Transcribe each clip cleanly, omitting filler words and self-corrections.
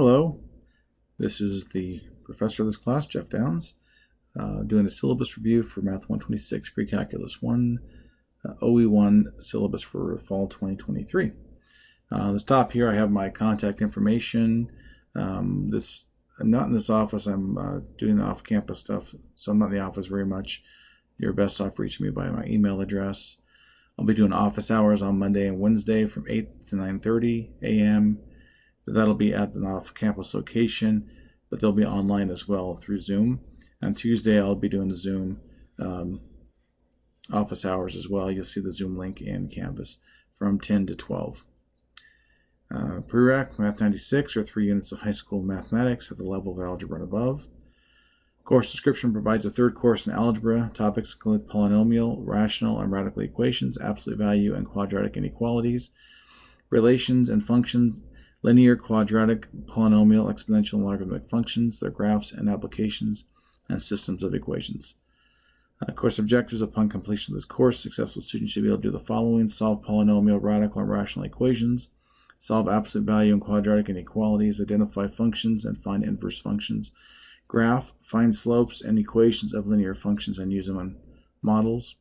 Hello, this is the professor of this class, Jeff Downs, doing a syllabus review for Math 126 Pre-Calculus 1, OE1 Syllabus for Fall 2023. On the top here I have my contact information. I'm not in this office, I'm doing off-campus stuff, so I'm not in the office very much. You're best off reaching me by my email address. I'll be doing office hours on Monday and Wednesday from 8 to 9:30 a.m. That'll be at an off-campus location, but they'll be online as well through Zoom. On Tuesday, I'll be doing the Zoom office hours as well. You'll see the Zoom link in Canvas from 10 to 12. Prereq, Math 96, or 3 units of high school mathematics at the level of algebra and above. Course description provides a third course in algebra. Topics include polynomial, rational, and radical equations, absolute value, and quadratic inequalities, relations and functions, linear, quadratic, polynomial, exponential, and logarithmic functions, their graphs and applications, and systems of equations. Course objectives. Upon completion of this course, successful students should be able to do the following: solve polynomial, radical, and rational equations, solve absolute value and quadratic inequalities, identify functions and find inverse functions, graph, find slopes and equations of linear functions and use them on models,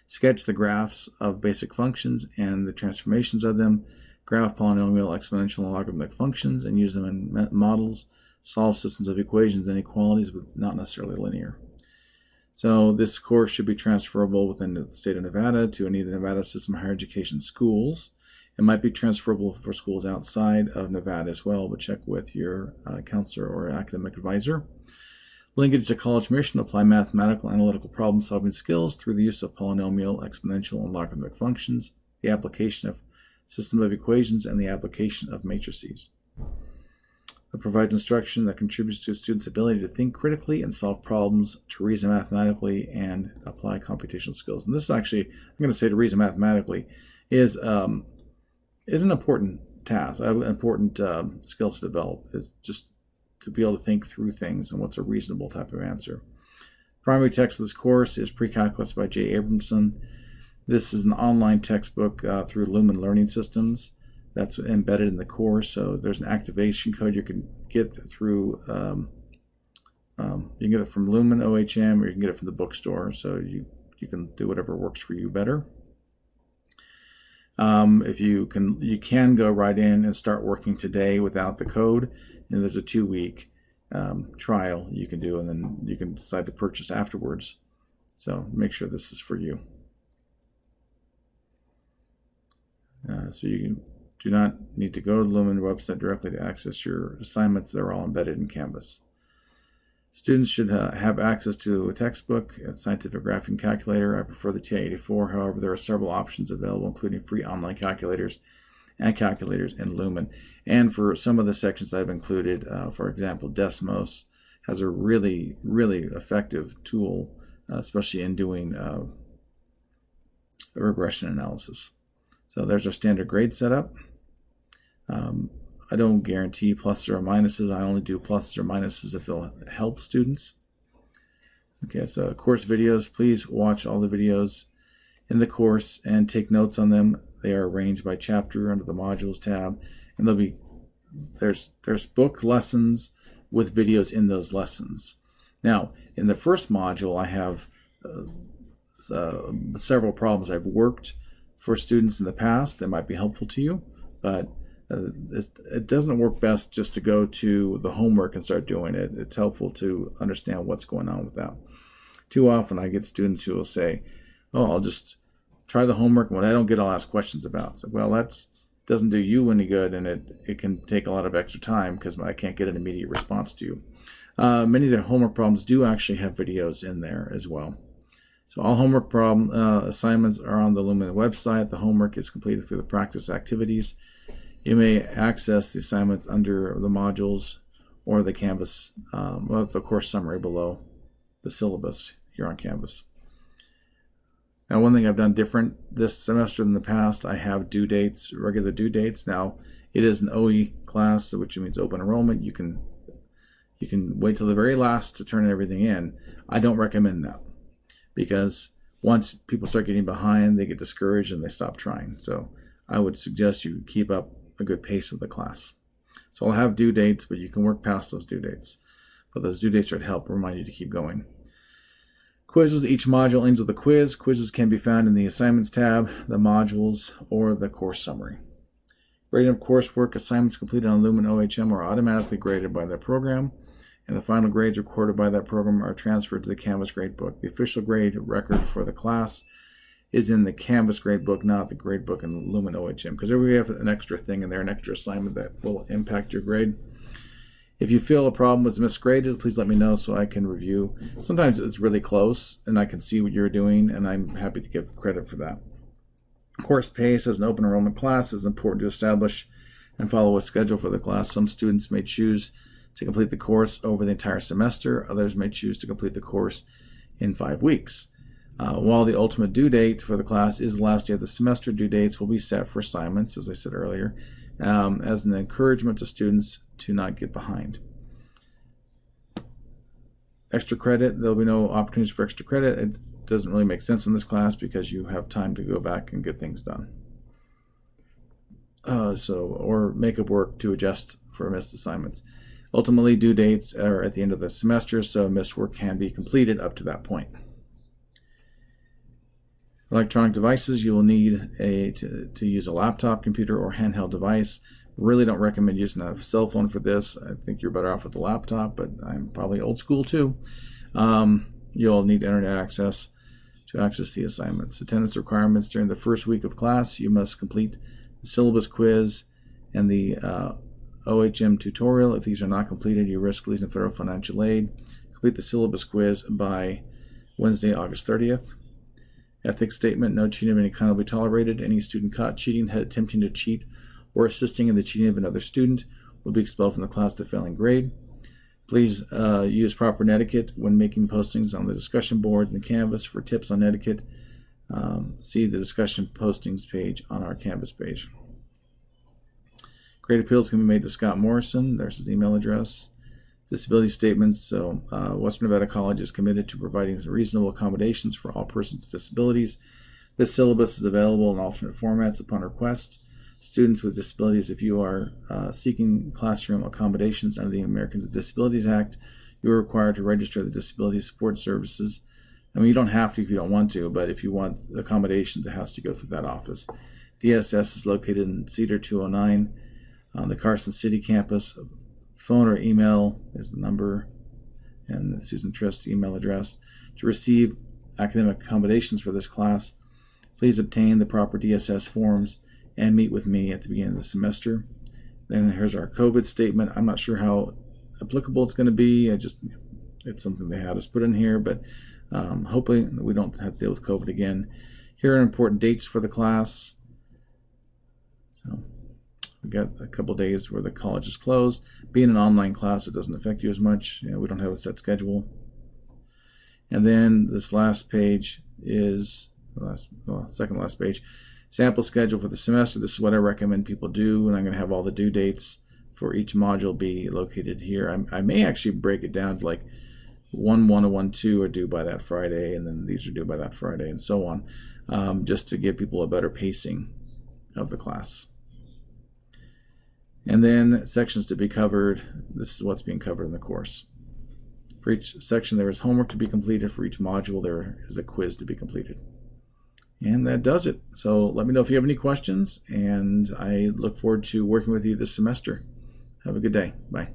sketch the graphs of basic functions and the transformations of them, graph polynomial, exponential, and logarithmic functions and use them in models, solve systems of equations and inequalities, but not necessarily linear. So this course should be transferable within the state of Nevada to any of the Nevada system of higher education schools. It might be transferable for schools outside of Nevada as well, but check with your counselor or academic advisor. Linkage to college mission: apply mathematical analytical problem solving skills through the use of polynomial, exponential, and logarithmic functions, the application of system of equations, and the application of matrices. It provides instruction that contributes to a student's ability to think critically and solve problems, to reason mathematically, and apply computational skills. And this is actually, I'm going to say, to reason mathematically is an important task, an important skill to develop, is just to be able to think through things and what's a reasonable type of answer. Primary text of this course is Pre-Calculus by J. Abramson. This is an online textbook through Lumen Learning Systems that's embedded in the course. So there's an activation code you can get through, you can get it from Lumen OHM, or you can get it from the bookstore. So you can do whatever works for you better. If you can go right in and start working today without the code, and there's a 2-week trial you can do, and then you can decide to purchase afterwards. So make sure this is for you. So you do not need to go to the Lumen website directly to access your assignments. They're all embedded in Canvas. Students should have access to a textbook, a scientific graphing calculator. I prefer the TI-84. However, there are several options available, including free online calculators and calculators in Lumen. And for some of the sections I've included, for example, Desmos has a really, really effective tool, especially in doing regression analysis. So there's our standard grade setup. I don't guarantee pluses or minuses. I only do pluses or minuses if they'll help students. Okay, so course videos. Please watch all the videos in the course and take notes on them. They are arranged by chapter under the modules tab, and there's book lessons with videos in those lessons. Now, in the first module, I have several problems I've worked for students in the past that might be helpful to you, but it doesn't work best just to go to the homework and start doing it. It's helpful to understand what's going on with that. Too often I get students who will say, oh, I'll just try the homework, and what I don't get, I'll ask questions about. So, well, that doesn't do you any good, and it can take a lot of extra time because I can't get an immediate response to you. Many of the homework problems do actually have videos in there as well. So all homework problem assignments are on the Lumen website. The homework is completed through the practice activities. You may access the assignments under the modules or the Canvas, the course summary below the syllabus here on Canvas. Now, one thing I've done different this semester than the past, I have due dates, regular due dates. Now, it is an OE class, which means open enrollment. You can wait till the very last to turn everything in. I don't recommend that, because once people start getting behind, they get discouraged and they stop trying. So I would suggest you keep up a good pace with the class. So I'll have due dates, but you can work past those due dates. But those due dates are to help remind you to keep going. Quizzes. Each module ends with a quiz. Quizzes can be found in the Assignments tab, the modules, or the course summary. Grading of coursework. Assignments completed on Lumen OHM are automatically graded by that program, and the final grades recorded by that program are transferred to the Canvas gradebook. The official grade record for the class is in the Canvas gradebook, not the gradebook in Lumen OHM, because we have an extra thing in there, an extra assignment that will impact your grade. If you feel a problem was misgraded, please let me know so I can review. Sometimes it's really close and I can see what you're doing, and I'm happy to give credit for that. Course pace as an open enrollment class is important to establish and follow a schedule for the class. Some students may choose to complete the course over the entire semester. Others may choose to complete the course in 5 weeks. While the ultimate due date for the class is the last day of the semester, due dates will be set for assignments, as I said earlier, as an encouragement to students to not get behind. Extra credit. There'll be no opportunities for extra credit. It doesn't really make sense in this class because you have time to go back and get things done. Or make up work to adjust for missed assignments. Ultimately, due dates are at the end of the semester, so missed work can be completed up to that point. Electronic devices. You will need to use a laptop, computer, or handheld device. Really don't recommend using a cell phone for this. I think you're better off with a laptop, but I'm probably old school too. You'll need internet access to access the assignments. Attendance requirements. During the first week of class, you must complete the syllabus quiz and the OHM tutorial. If these are not completed, you risk losing federal financial aid. Complete the syllabus quiz by Wednesday, August 30th. Ethics statement. No cheating of any kind will be tolerated. Any student caught cheating, attempting to cheat, or assisting in the cheating of another student will be expelled from the class to failing grade. Please use proper etiquette when making postings on the discussion boards and Canvas. For tips on etiquette, see the discussion postings page on our Canvas page. Grade appeals can be made to Scott Morrison. There's his email address. Disability statements. So Western Nevada College is committed to providing reasonable accommodations for all persons with disabilities. This syllabus is available in alternate formats upon request. Students with disabilities, if you are seeking classroom accommodations under the Americans with Disabilities Act, you are required to register the Disability Support Services. I mean, you don't have to if you don't want to, but if you want accommodations, it has to go through that office. DSS is located in Cedar 209 on the Carson City campus. Phone or email, there's the number, and Susan Trist's email address. To receive academic accommodations for this class, please obtain the proper DSS forms and meet with me at the beginning of the semester. Then here's our COVID statement. I'm not sure how applicable it's going to be. It's something they had us put in here, but hopefully we don't have to deal with COVID again. Here are important dates for the class. So we got a couple days where the college is closed. Being an online class, it doesn't affect you as much. We don't have a set schedule. And then this last page is second last page. Sample schedule for the semester. This is what I recommend people do, and I'm going to have all the due dates for each module be located here. I may actually break it down to like 1-1 and 1-2 are due by that Friday, and then these are due by that Friday, and so on, just to give people a better pacing of the class. And then sections to be covered. This is what's being covered in the course. For each section, there is homework to be completed. For each module, there is a quiz to be completed. And that does it. So let me know if you have any questions, and I look forward to working with you this semester. Have a good day. Bye.